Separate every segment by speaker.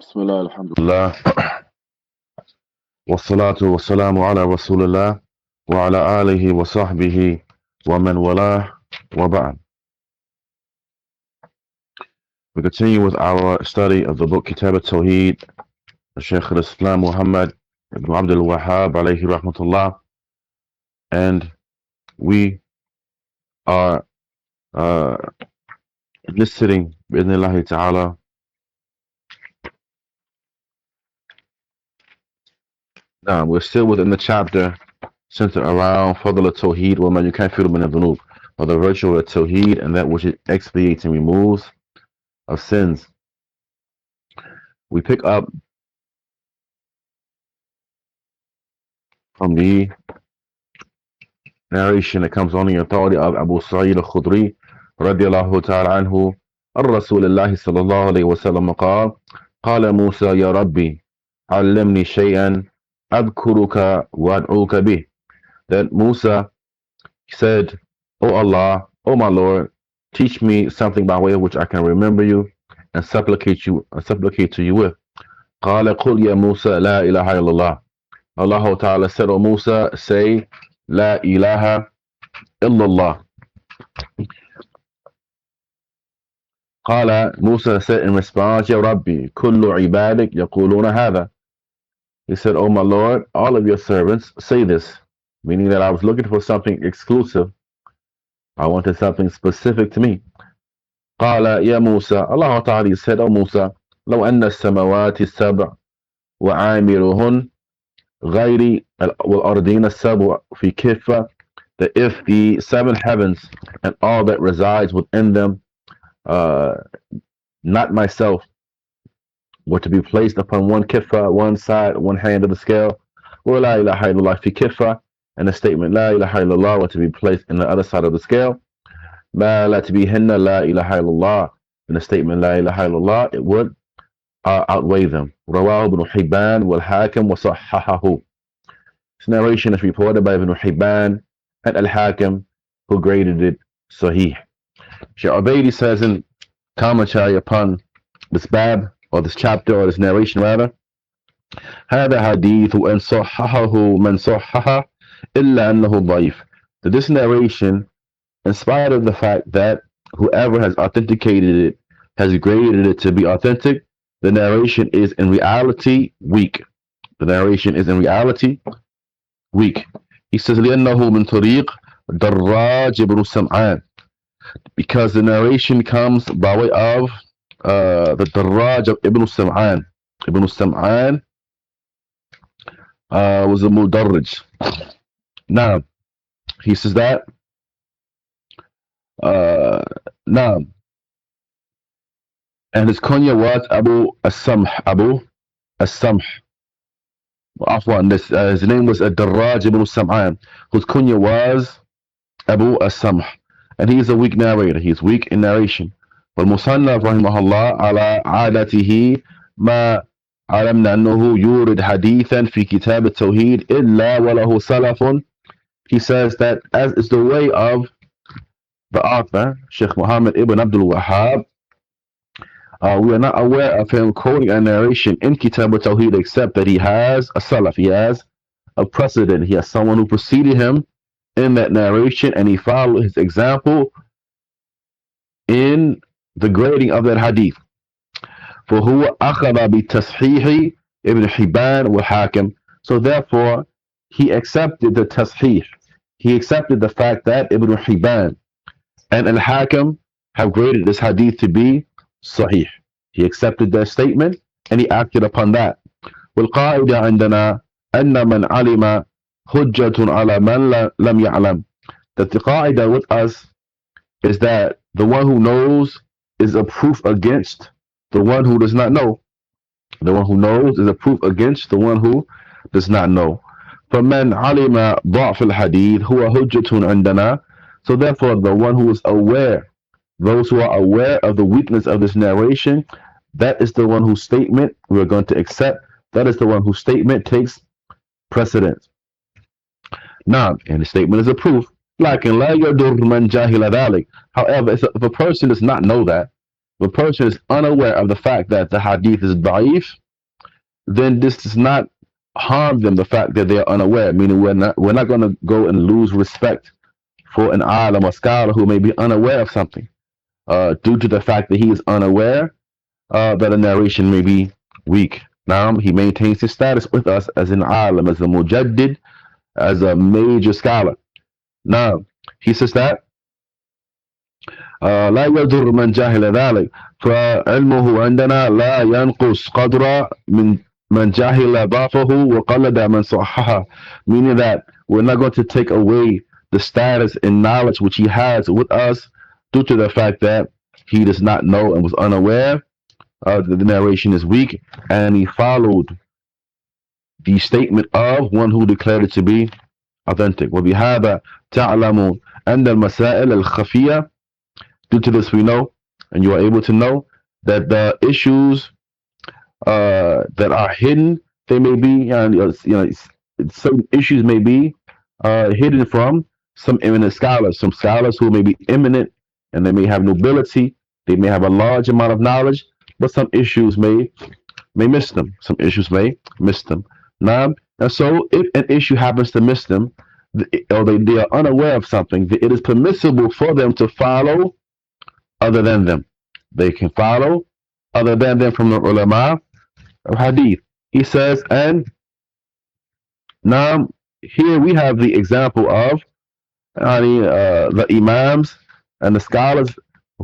Speaker 1: بسم الله الحمد لله والصلاة والسلام على رسول الله وعلى آله وصحبه ومن والاه وبعد. We continue with our study of the book Kitaab At-Tawheed, Shaykh Islam Muhammad ibn Abdul Wahaab alayhi rahmatullah, and we are this sitting bi'idhnillahi ta'ala we're still within the chapter centered around Fadl At-Tawheed wa ma yukaffiru min adh-dhunub, or the virtue of Tawheed and that which it expiates and removes of sins. We pick up from the narration that comes on the authority of Abu Sa'id al-Khudri radiyallahu ta'ala anhu الرسول الله صلى الله عليه وسلم قال موسى يا ربي علمني شيئا أذكرك وأدعوك به. That Musa said, O Allah, O my Lord, teach me something by way of which I can remember you and supplicate to you with. قال قل يا موسى لا إله إلا الله. Allah Ta'ala said, O Musa, say لا إله إلا الله. قال Musa said in response, يا ربي كل عبادك يقولون هذا. He said, O my Lord, all of your servants say this, meaning that I was looking for something exclusive. I wanted something specific to me. قال يا موسى, Allah Ta'ala said, O Musa, لو أن السماوات السبع وعامرهن غير والأرضين السبع في كفة, that if the seven heavens and all that resides within them, not myself, were to be placed upon one kiffa, one side, one hand of the scale, or la ilaha illallah fi kiffa, and the statement la ilaha illallah were to be placed in the other side of the scale, ma la tabihinna la ilaha illallah, and the statement la ilaha illallah, it would outweigh them. Rawahu ibn Hibban wal Hakim wa sahhahahu. This narration is reported by Ibn Hibban and Al Hakim, who graded it sahih. Shaykh Ubaid says in commentary upon this bab, or this chapter, or this narration rather, هذا حديث أن صححه من صححه إلا أنه ضعيف. That this narration, in spite of the fact that whoever has authenticated it has graded it to be authentic, the narration is in reality weak. The narration is in reality weak. He says لأنه من طريق دراج بن سمعان, because the narration comes by way of the Darraj of Ibn Sam'an. Ibn Sam'an was a Mudarrij. Now, he says that now, and his kunya was Abu As-Samh. Abu As-Samh. His name was Darraj ibn Sam'an, whose kunya was Abu As-Samh. And he is a weak narrator. He is weak in narration. والمصنف رحمه الله على عادته ما علمنا أنه يورد حديثا في كتاب التوحيد إلا وله سلف. He says that as is the way of the author, Shaykh Muhammad ibn Abdul Wahaab, we are not aware of him quoting a narration in Kitaab At-Tawheed except that he has a salaf, he has a precedent, he has someone who preceded him in that narration and he followed his example in the grading of that hadith. فهو أخذ بتصحيح ابن حبان والحاكم. So therefore he accepted the tasheeh. He accepted the fact that Ibn Hibban and Al-Hakim have graded this hadith to be sahih. He accepted their statement and he acted upon that. والقاعدة عندنا أن من علم حجة على من لم يعلم. That the qaida with us is that the one who knows is a proof against the one who does not know. The one who knows is a proof against the one who does not know. فَمَنْ عَلِمَ ضَعْفَ الْحَدِيثِ هُوَ حُجَّةٌ عِنْدَنَا. So therefore, the one who is aware, those who are aware of the weakness of this narration, that is the one whose statement we are going to accept. That is the one whose statement takes precedence. Now, and the statement is a proof. لكن لا يضر من جاهل ذلك. However, if a person does not know that, if a person is unaware of the fact that the hadith is da'if, then this does not harm them, the fact that they are unaware, meaning we're not going to go and lose respect for an alim or scholar who may be unaware of something due to the fact that he is unaware that a narration may be weak. Now, he maintains his status with us as an alim, as a mujaddid, as a major scholar. Now, he says that لا يضر من جهل ذلك فعلمه عندنا لا ينقص قدر من جهل ضعفه وقلد من صححه, meaning that we're not going to take away the status and knowledge which he has with us due to the fact that he does not know and was unaware that the narration is weak, and he followed the statement of one who declared it to be authentic. وبهذا تعلم أن المسائل الخفية, due to this we know, and you are able to know, that the issues that are hidden, they may be, certain issues may be hidden from some eminent scholars, some scholars who may be eminent and they may have nobility, they may have a large amount of knowledge, but some issues may miss them. Some issues may miss them. Now, and so if an issue happens to miss them, or they are unaware of something, it is permissible for them to follow other than them. They can follow other than them from the ulama of hadith. He says, and now here we have the example of the imams and the scholars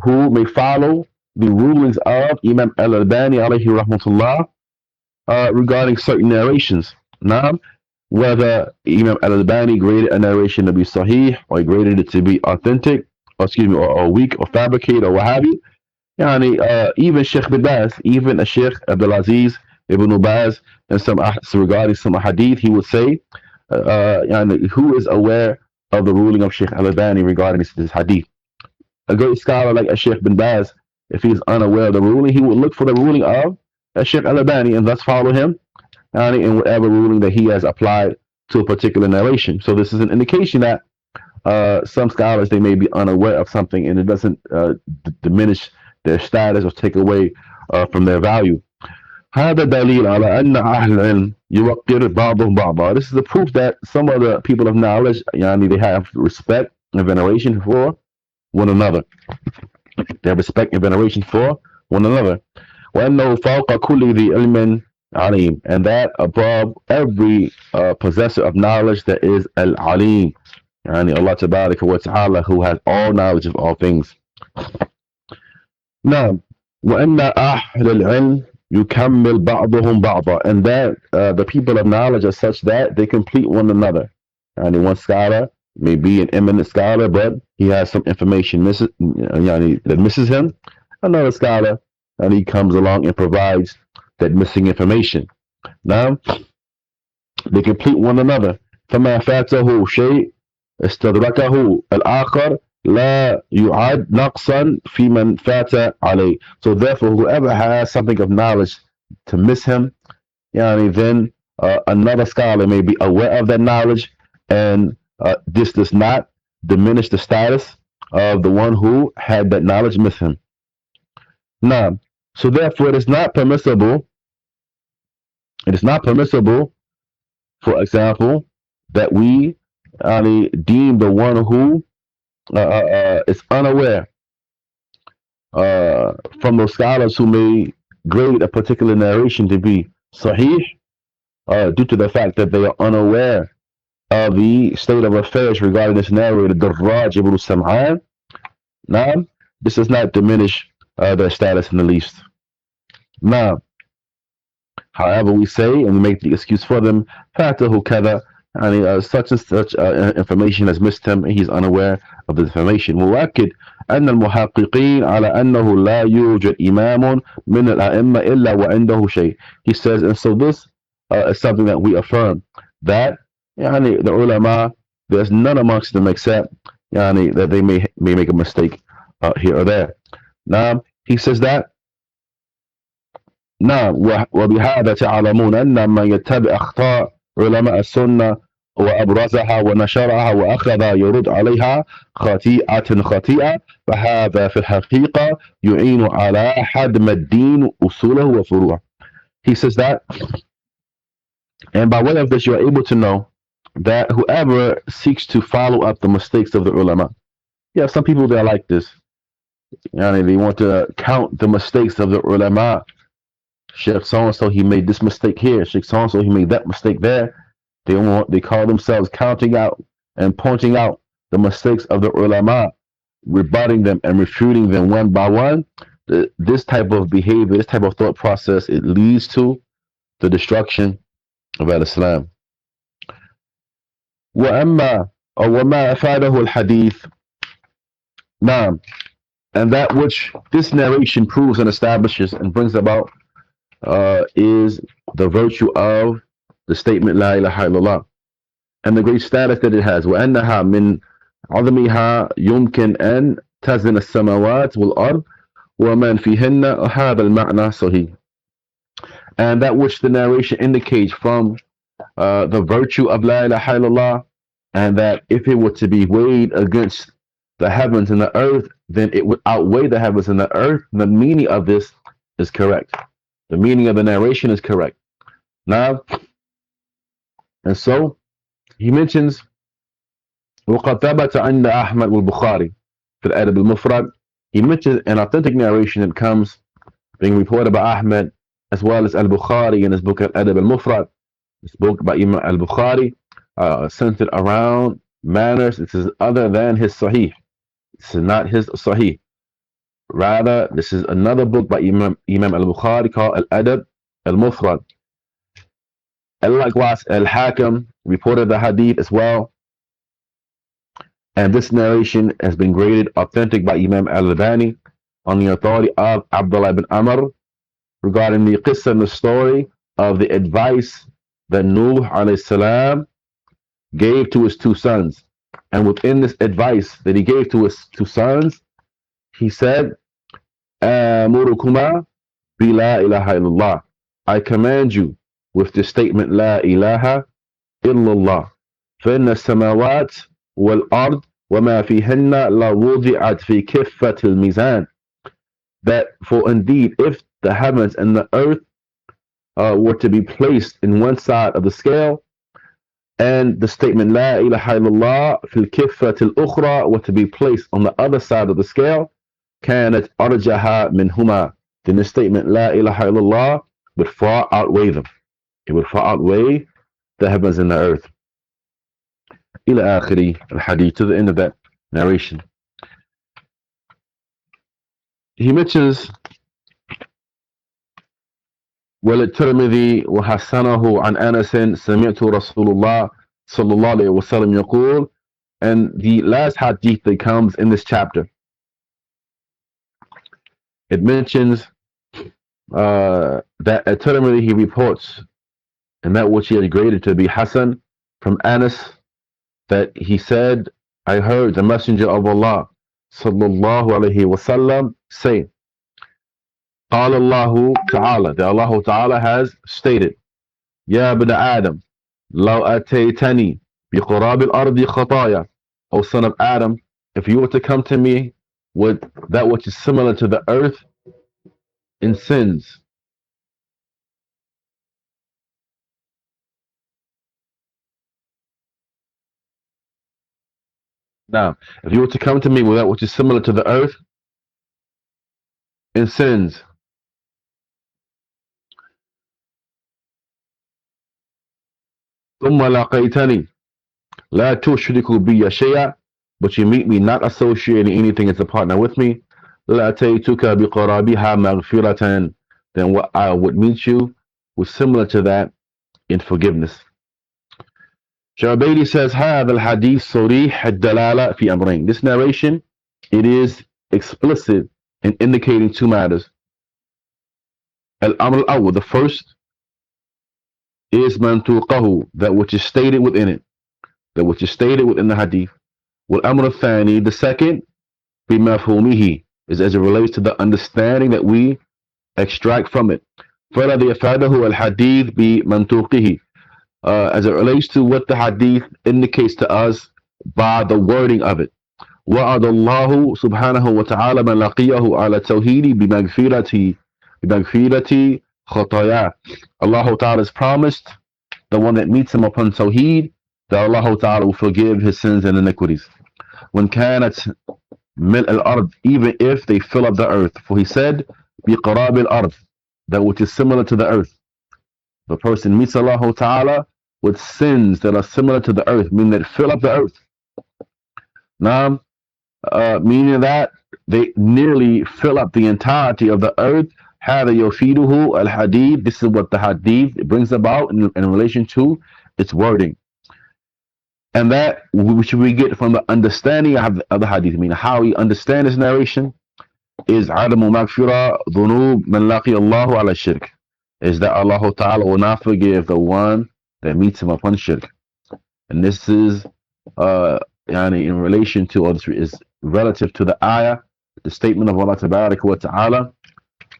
Speaker 1: who may follow the rulings of Imam Al-Albani alayhi rahmatullah regarding certain narrations. Now, whether Imam Al-Albani graded a narration to be sahih, or he graded it to be authentic, or weak, or fabricated, or Wahabi, even Shaykh bin Baz, even a Shaykh Abdulaziz ibn Baz, and some regarding some hadith, he would say, who is aware of the ruling of Shaykh Al-Albani regarding this hadith? A great scholar like a Shaykh bin Baz, if he is unaware of the ruling, he would look for the ruling of Shaykh Al-Albani and thus follow him in whatever ruling that he has applied to a particular narration. So this is an indication that some scholars, they may be unaware of something, and it doesn't diminish their status or take away from their value. هذا دليل على أن أهل العلم يوقر بعضهم بعضا. This is the proof that some of the people of knowledge, they have respect and veneration for one another. They have respect and veneration for one another. وأنه فوق كل ذي علم عليم, and that above every possessor of knowledge that is al-alim, Allah tabaraka wa ta'ala, who has all knowledge of all things. Now, وأن أهل العلم يكمل بعضهم بعضا, and that the people of knowledge are such that they complete one another. And one scholar may be an eminent scholar, but he has some information that misses him. Another scholar, and he comes along and provides that missing information. Now, they complete one another. فما فاته شيء استدركه الآخر لا يعد نقصا في من فات عليه. So therefore, whoever has something of knowledge to miss him, then another scholar may be aware of that knowledge, and this does not diminish the status of the one who had that knowledge miss him. Now, so therefore, it is not permissible, for example, that we deem the one who is unaware from those scholars who may grade a particular narration to be sahih due to the fact that they are unaware of the state of affairs regarding this narrator, Darraj ibn Sam'an. Now, this does not diminish their status in the least. Now, however, we say, and we make the excuse for them, فاته كذا, such and such information has missed him, and he's unaware of the information. مؤكد أن المحققين على أنه لا يوجد إمام من الأئمة إلا وعنده شيء. He says, and so this is something that we affirm, that the ulama, there's none amongst them except that they may make a mistake here or there. Now, he says that نعم وبهذا تعلمون أن من يتبع أخطاء علماء السنة وأبرزها ونشرها وأخذ يرد عليها خطيئة خطيئة فهذا في الحقيقة يعين على حدم الدين أصوله وفروعه. He says that, and by way of this, you are able to know that whoever seeks to follow up the mistakes of the ulama, yeah, some people they are like this. They want to count the mistakes of the ulama. Sheikh so-and-so, he made this mistake here. Sheikh so-and-so, he made that mistake there. They call themselves counting out and pointing out the mistakes of the ulama, rebutting them and refuting them one by one. This type of behavior, this type of thought process, it leads to the destruction of Islam. وَأَمَّا أو وَمَا أَفَادَهُ الْحَدِيث. Now, and that which this narration proves and establishes and brings about is the virtue of the statement La ilaha illallah and the great status that it has. وَأَنَّهَا مِنْ عَظْمِهَا يُمْكِنْ أَنْ تَزِنَ السَّمَوَاتِ وَالْأَرْضِ وَمَنْ فِيهِنَّ هَذَا الْمَعْنَى صَحِيح. And that which the narration indicates from the virtue of La ilaha illallah, and that if it were to be weighed against the heavens and the earth, then it would outweigh the heavens and the earth. The meaning of this is correct. The meaning of the narration is correct. Now, and so he mentions وَقَدْ ثَبَتَ عِنْدَ أَحْمَدْ وَالْبُخَارِ في الأدب المفرد. He mentions an authentic narration that comes being reported by Ahmed as well as Al-Bukhari in his book Al-Adab al-Mufrad. This book by Imam Al-Bukhari centered around manners. This is other than his Sahih. This is not his Sahih. Rather, this is another book by Imam Al-Bukhari called Al-Adab al-Mufrad. And likewise, Al-Hakim reported the hadith as well. And this narration has been graded authentic by Imam Al-Albani on the authority of Abdullah ibn Amr regarding the qissa and the story of the advice that Nuh alayhi salam gave to his two sons. And within this advice that he gave to his two sons, he said, Amurukuma bi la ilaha illallah. I command you with the statement La ilaha illallah. فإن السماوات والأرض وما فيهن لوضعت في كفة الميزان. That for indeed, if the heavens and the earth were to be placed in one side of the scale, and the statement La ilaha illallah fil kiffat al-ukhra were to be placed on the other side of the scale, كانت أرجها منهما. Then the statement La ilaha illallah would far outweigh them. It would far outweigh the heavens and the earth. إلى آخر الحديث, to the end of that narration. He mentions وللترمذي وحسنه عن أنس سمعت رسول الله صلى الله عليه وسلم يقول. And the last hadith that comes in this chapter, it mentions that At-Tirmidhi, he reports, and that which he had graded to be Hasan, from Anas, that he said, I heard the Messenger of Allah sallallahu alayhi wasallam say, قال الله تعالى, that Allah Ta'ala has stated, يا ابن آدم لو أتيتني بقراب الأرض خطايا. O son of Adam, if you were to come to me with that which is similar to the earth in sins, now, if you were to come to me with that which is similar to the earth in sins, ثم لقيتني لا تشرك بي شيئا, but you meet me not associating anything as a partner with me, لأتيتك بقرابها مغفرة, then what I would meet you was similar to that in forgiveness. Shaykh Ubaid says, هذا الحديث صريح الدلالة في أمرين. This narration, it is explicit in indicating two matters. الأمر الأول, the first, is منطوقه, that which is stated within it, that which is stated within the hadith. والأمر الثاني, the second, بمفهومه, is as it relates to the understanding that we extract from it. فالذي أفاده الحديث بمنطوقه, as it relates to what the hadith indicates to us by the wording of it. وعد الله سبحانه وتعالى من لقيه على التوحيد بمغفرة خطاياه. Allah Ta'ala has promised the one that meets him upon Tawheed that Allah Ta'ala will forgive his sins and iniquities. When كانت ملء الأرض, even if they fill up the earth. For he said, بقراب الأرض, that which is similar to the earth. The person meets Allah Ta'ala with sins that are similar to the earth, meaning that fill up the earth. Now, meaning that they nearly fill up the entirety of the earth. هذا يفيده الحديث. This is what the hadith brings about in relation to its wording. And that which we get from the understanding of the hadith, meaning how we understand this narration, is عدم مغفرة ذنوب من لقي الله على الشرك. Is that Allah Ta'ala will not forgive the one that meets him upon shirk. And this is in relation to, or this is relative to the ayah, the statement of Allah Tabaraka wa Ta'ala,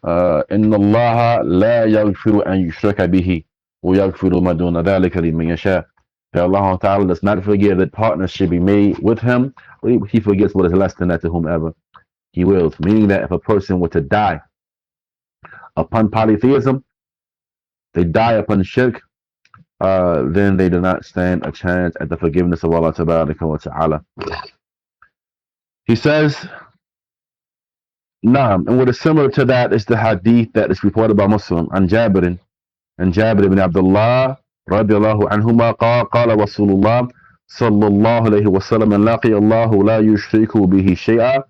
Speaker 1: إن الله لا يغفر أن يشرك به ويغفر ما دون ذلك لمن يشاء. That Allah Ta'ala does not forgive that partners should be made with him. He forgets what is less than that to whomever he wills. Meaning that if a person were to die upon polytheism, they die upon shirk, then they do not stand a chance at the forgiveness of Allah Tabaraka wa Ta'ala. He says, Naam, and what is similar to that is the hadith that is reported by Muslim and Jabir ibn Abdullah radiallahu anhuma قال رسول الله صلى الله عليه وسلم من لقي الله لا يشرك به شيئا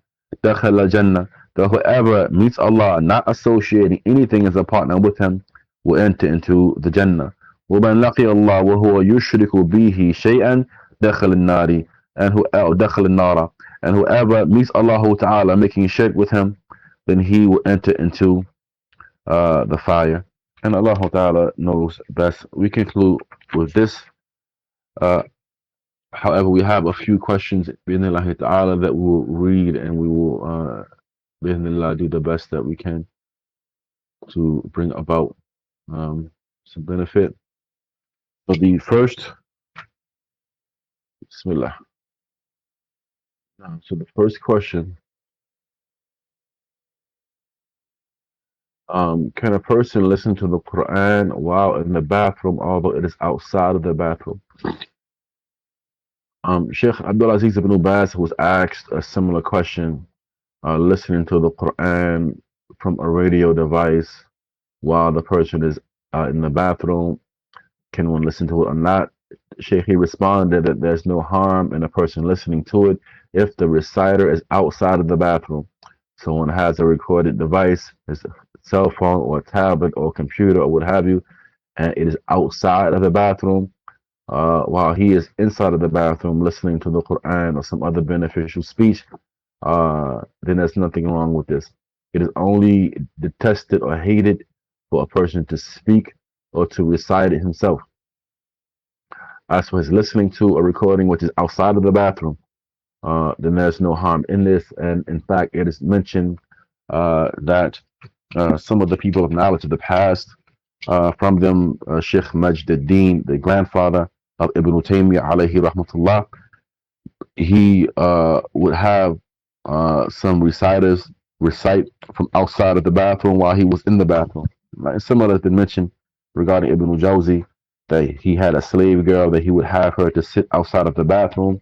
Speaker 1: دخل الجنة. That whoever meets Allah not associating anything as a partner with him will enter into the Jannah. ومن لقي الله وهو يشرك به شيئا دخل النار. And whoever meets Allah Ta'ala making shirk with him, then he will enter into the fire. And Allah Ta'ala knows best. We conclude with this. However, we have a few questions bi'idhnillah ta'ala that we'll read, and we will bi'idhnillah do the best that we can to bring about some benefit. So the first, Bismillah. So the first question, can a person listen to the Quran while in the bathroom, although it is outside of the bathroom? Shaykh Abdulaziz ibn Baz was asked a similar question, listening to the Quran from a radio device while the person is in the bathroom. Can one listen to it or not? Shaykh, he responded that there's no harm in a person listening to it if the reciter is outside of the bathroom. So one has a recorded device, his cell phone or tablet or computer or what have you, and it is outside of the bathroom, while he is inside of the bathroom listening to the Quran or some other beneficial speech, then there's nothing wrong with this. It is only detested or hated for a person to speak or to recite it himself. As for his listening to a recording which is outside of the bathroom, then there's no harm in this. And in fact, it is mentioned that some of the people of knowledge of the past, from them Shaykh Majd-ad-Din, the grandfather of Ibn Taymiyyah alayhi rahmatullah, he would have some reciters recite from outside of the bathroom while he was in the bathroom. Right? Similar has been mentioned regarding Ibn Jawzi, that he had a slave girl that he would have her to sit outside of the bathroom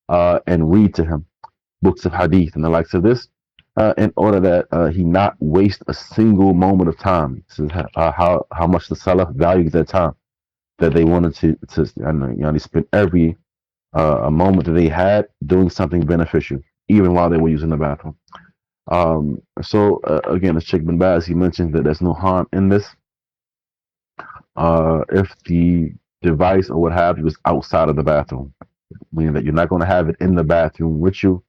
Speaker 1: and read to him books of hadith and the likes of this, in order that he not waste a single moment of time. This is how much the Salaf valued their time, that they wanted to spend every a moment that they had doing something beneficial, even while they were using the bathroom. So again, as Sheikh bin Baz, he mentions that there's no harm in this. If the device or what have you is outside of the bathroom, meaning that you're not going to have it in the bathroom with you,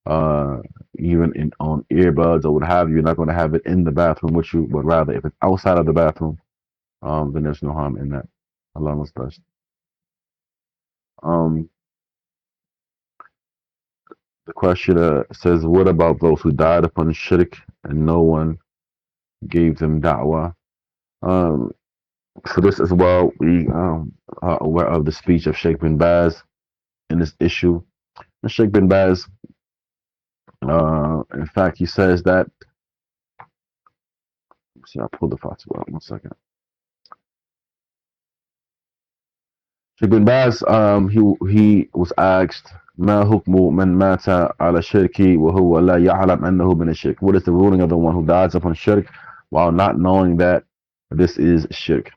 Speaker 1: even on earbuds or what have you, you're not going to have it in the bathroom with you, but rather if it's outside of the bathroom, then there's no harm in that. Allah knows best. The questioner says, what about those who died upon shirk and no one gave them da'wah? For this as well, we are aware of the speech of Sheikh bin Baz in this issue. And Sheikh bin Baz, in fact, he says that. See, I pulled the fatwa out. 1 second. Sheikh bin Baz, he was asked, "Ma hukmu man mata ala shirki wa huwa la ya'lam annahu min shirk?" What is the ruling of the one who dies upon shirk while not knowing that this is shirk?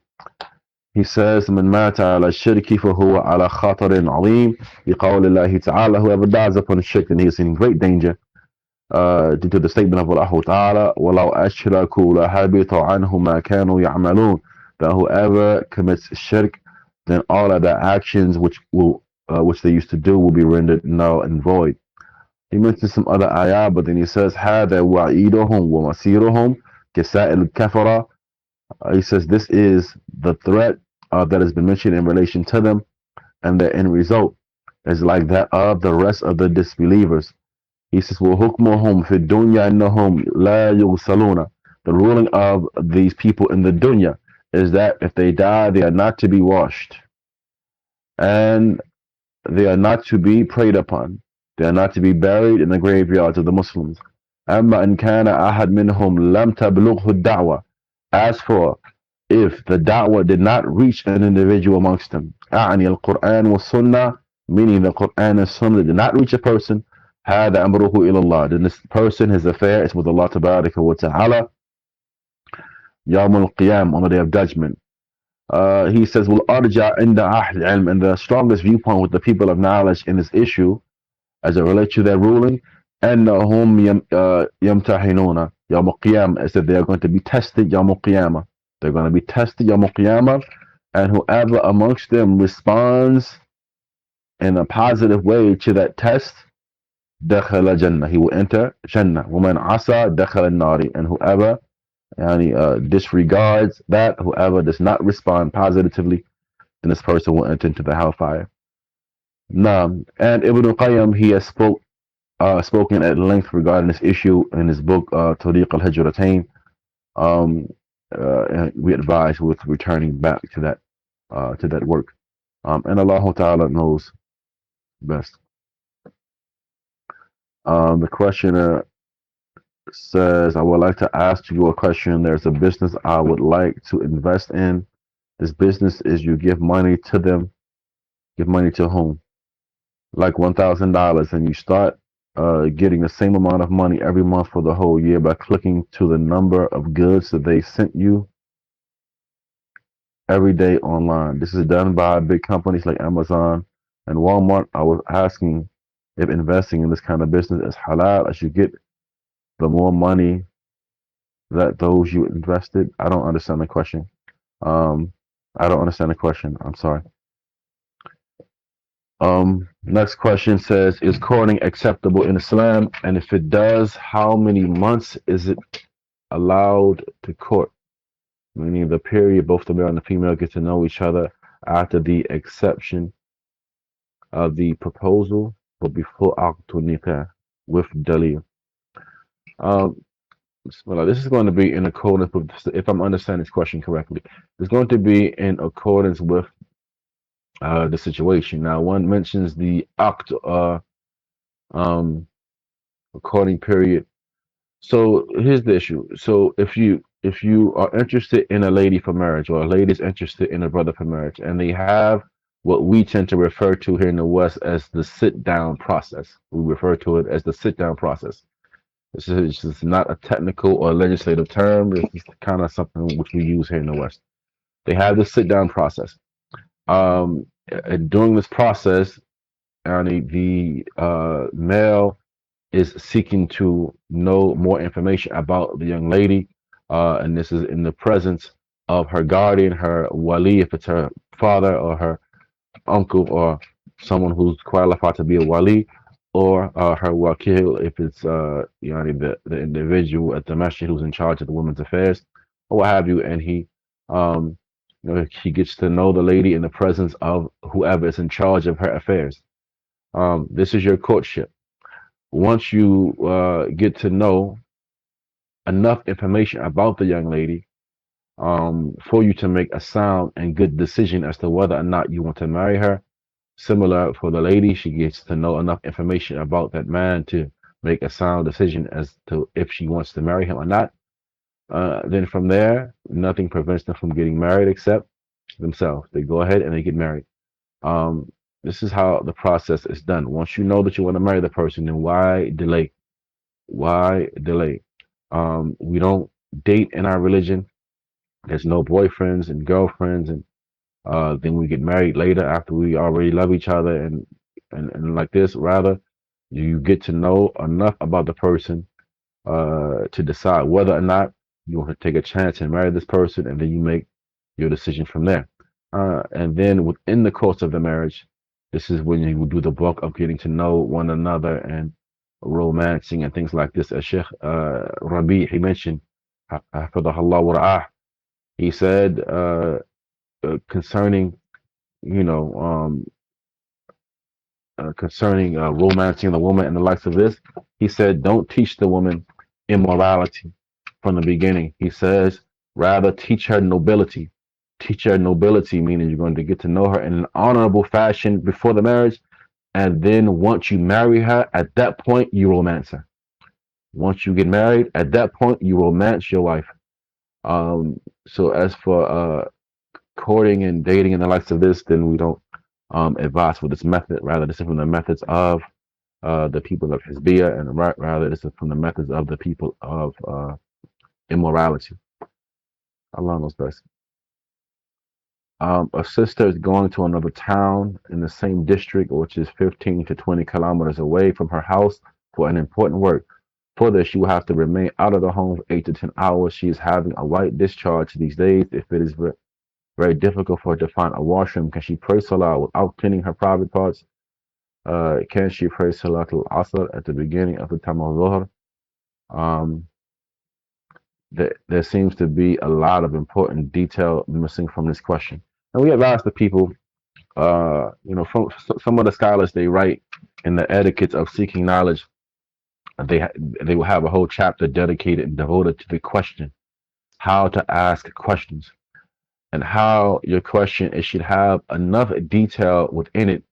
Speaker 1: He says, "Man mata ala shirki fa huwa ala khatarin alim." بقول الله تعالى, whoever dies upon shirk, then he is in great danger. Due to the statement of Allah Ta'ala, وَلَوْ أَشْرَكُوا لَحَبِطَ عَنْهُمْ مَا كَانُوا يَعْمَلُونَ. That whoever commits shirk, then all of their actions which they used to do will be rendered null and void. He mentions some other ayah, but then he says, هَذَا وَعِيدُهُمْ وَمَصِيرُهُمْ كَسَائِرِ الْكَفَرَةِ. He says this is the threat that has been mentioned in relation to them, and the end result is like that of the rest of the disbelievers. He says, وَحُكْمُهُمْ فِي الدُّنْيَا أَنَّهُمْ لَا يُغْسَلُونَ. The ruling of these people in the dunya is that if they die, they are not to be washed, and they are not to be prayed upon. They are not to be buried in the graveyards of the Muslims. أَمَّا إِنْ كَانَ أَحَدْ مِنْهُمْ لَمْ تَبْلُغْهُ الدَّعْوَةُ. As for if the da'wah did not reach an individual amongst them, أعني القرآن والسنة, meaning the Quran and Sunnah did not reach a person, هذا أمره إلى الله. Then this person, his affair is with Allah Tabaraka wa Ta'ala, يوم القيام, on the day of judgment. He says, وَالْأَرْجَى عِنْدَ أَهْلِ الْعِلْمِ, and the strongest viewpoint with the people of knowledge in this issue, as it relates to their ruling, أَنَّهُمْ يَمْتَحِنُونَ يوم القيامة, is that they are going to be tested يوم القيامة. They're going to be tested يوم القيامة, and whoever amongst them responds in a positive way to that test, دخل جنة, he will enter Jannah. ومن عصى دخل النار, and whoever disregards that, whoever does not respond positively, then this person will enter into the hellfire. Now, and Ibn Qayyim, he has spoken at length regarding this issue in his book Tariq al-Hijratain. And we advise with returning back to that work. And Allah Ta'ala knows best. The questioner says, I would like to ask you a question. There's a business I would like to invest in. This business is you give money to them. Give money to whom? Like $1,000, and you start getting the same amount of money every month for the whole year by clicking to the number of goods that they sent you every day online. This is done by big companies like Amazon and Walmart. I was asking if investing in this kind of business is halal, as you get the more money that those you invested. I don't understand the question. I don't understand the question. I'm sorry. Next question says, is courting acceptable in Islam? And if it does, how many months is it allowed to court? Meaning the period both the male and the female get to know each other after the exception of the proposal, but before aqdu nikah with dalil. This is going to be in accordance with, if I'm understanding this question correctly, it's going to be in accordance with the situation. Now, one mentions the aqd recording period. So here's the issue. So if you are interested in a lady for marriage, or a lady is interested in a brother for marriage, and they have what we tend to refer to here in the West as the sit-down process. We refer to it as the sit-down process. This is not a technical or legislative term. It's kind of something which we use here in the West. They have the sit-down process. And during this process, the male is seeking to know more information about the young lady, and this is in the presence of her guardian, her wali, if it's her father or her uncle or someone who's qualified to be a wali, or her wakil, if it's the individual at the masjid who's in charge of the women's affairs, or what have you, and he gets to know the lady in the presence of whoever is in charge of her affairs. This is your courtship. Once you get to know enough information about the young lady, for you to make a sound and good decision as to whether or not you want to marry her. Similar for the lady, she gets to know enough information about that man to make a sound decision as to if she wants to marry him or not. Then from there, nothing prevents them from getting married except themselves. They go ahead and they get married. Um, this is how the process is done. Once you know that you want to marry the person, then why delay? Why delay? We don't date in our religion. There's no boyfriends and girlfriends, and then we get married later after we already love each other, and like this. Rather, you get to know enough about the person to decide whether or not you want to take a chance and marry this person, and then you make your decision from there. And then within the course of the marriage, this is when you will do the bulk of getting to know one another and romancing and things like this. As Shaykh Rabi, he mentioned, حفظه الله ورعاه, he said concerning, you know, concerning romancing the woman and the likes of this, he said, don't teach the woman immorality from the beginning. He says, rather teach her nobility. Teach her nobility, meaning you're going to get to know her in an honorable fashion before the marriage. And then once you marry her, at that point, you romance her. Once you get married, at that point, you romance your wife. So as for courting and dating and the likes of this, then we don't advise for this method. Rather, this is from the methods of the people of Hizbiyah, and rather, this is from the methods of the people of immorality. Allah knows best. A sister is going to another town in the same district, which is 15 to 20 kilometers away from her house for an important work. For this, she will have to remain out of the home for 8 to 10 hours. She is having a white discharge these days. If it is very difficult for her to find a washroom, can she pray salah without cleaning her private parts? Can she pray salat al-asr at the beginning of the time of dhuhr? Um, there seems to be a lot of important detail missing from this question. And we have asked the people, from some of the scholars, they write in the etiquettes of seeking knowledge, they will have a whole chapter dedicated and devoted to the question, how to ask questions, and how your question, it should have enough detail within it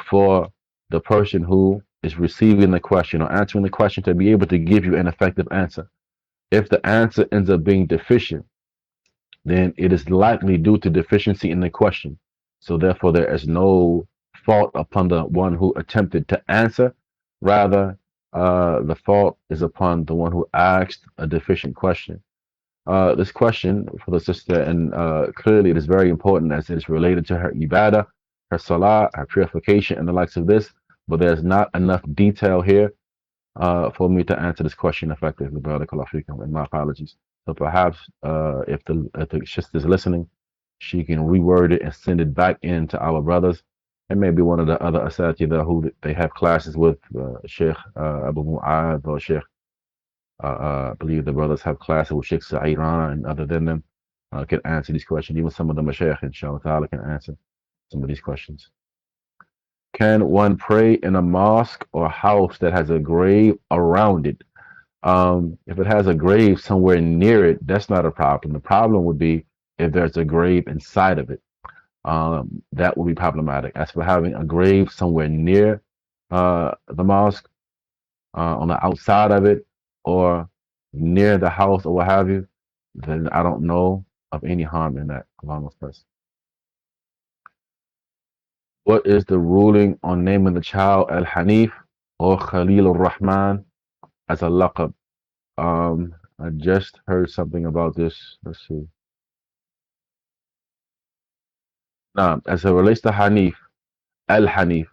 Speaker 1: for the person who is receiving the question or answering the question to be able to give you an effective answer. If the answer ends up being deficient, then it is likely due to deficiency in the question. So therefore, there is no fault upon the one who attempted to answer. Rather, the fault is upon the one who asked a deficient question. This question for the sister, and clearly it is very important as it is related to her ibadah, her salah, her purification, and the likes of this. But there's not enough detail here for me to answer this question effectively. Barakallahu feekum, and my apologies. So perhaps if the sister is listening, she can reword it and send it back in to our brothers, and maybe one of the other asatidha who they have classes with, Shaykh Abu Mu'adh or Shaykh. I believe the brothers have classes with Shaykh Sa'id Rana and other than them can answer these questions. Even some of the Mashaykh, inshallah ta'ala, can answer some of these questions. Can one pray in a mosque or house that has a grave around it? If it has a grave somewhere near it, that's not a problem. The problem would be if there's a grave inside of it. That would be problematic. As for having a grave somewhere near the mosque, on the outside of it, or near the house or what have you, then I don't know of any harm in that. Allah knows best. What is the ruling on naming the child Al-Hanif or Khalil Ar-Rahman as a laqab? I just heard something about this. Let's see. Now, as it relates to Hanif, Al-Hanif,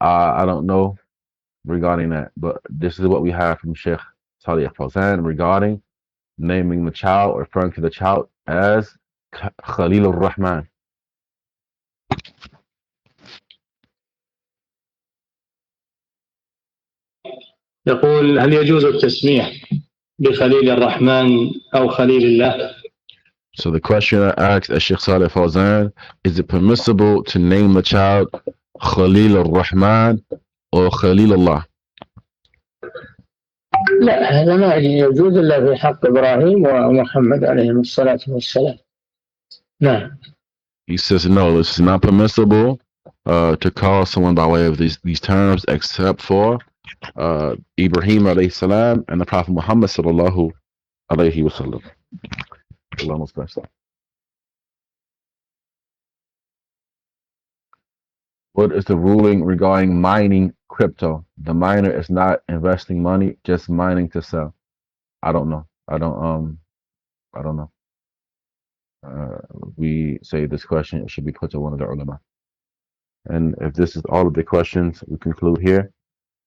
Speaker 1: I don't know regarding that, but this is what we have from Shaykh Salih Fawzan regarding naming the child or referring to the child as Khalil Ar-Rahman.
Speaker 2: يقول هل يجوز التسمية بخليل الرحمن أو خليل الله?
Speaker 1: So the questioner asks Shaykh Salih Fawzan, is it permissible to name the child Khalil Ar-Rahman or Khalil Allah?
Speaker 2: لا هذا ما يجوز إلا في حق إبراهيم ومحمد عليهم الصلاة والسلام. نعم.
Speaker 1: He says no, this is not permissible to call someone by way of these terms except for Ibrahim alayhi salam and the Prophet Muhammad sallallahu alayhi wa sallam. Allahumma salli. What is the ruling regarding mining crypto? The miner is not investing money, just mining to sell. I don't know. I don't know. We say this question should be put to one of the ulama. And if this is all of the questions, we conclude here.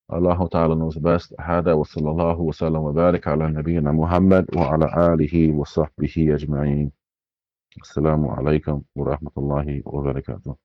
Speaker 1: Allah Ta'ala knows best. هذا وصلى الله وسلم وبارك على نبينا محمد وعلى آله وصحبه أجمعين. السلام عليكم ورحمة الله وبركاته.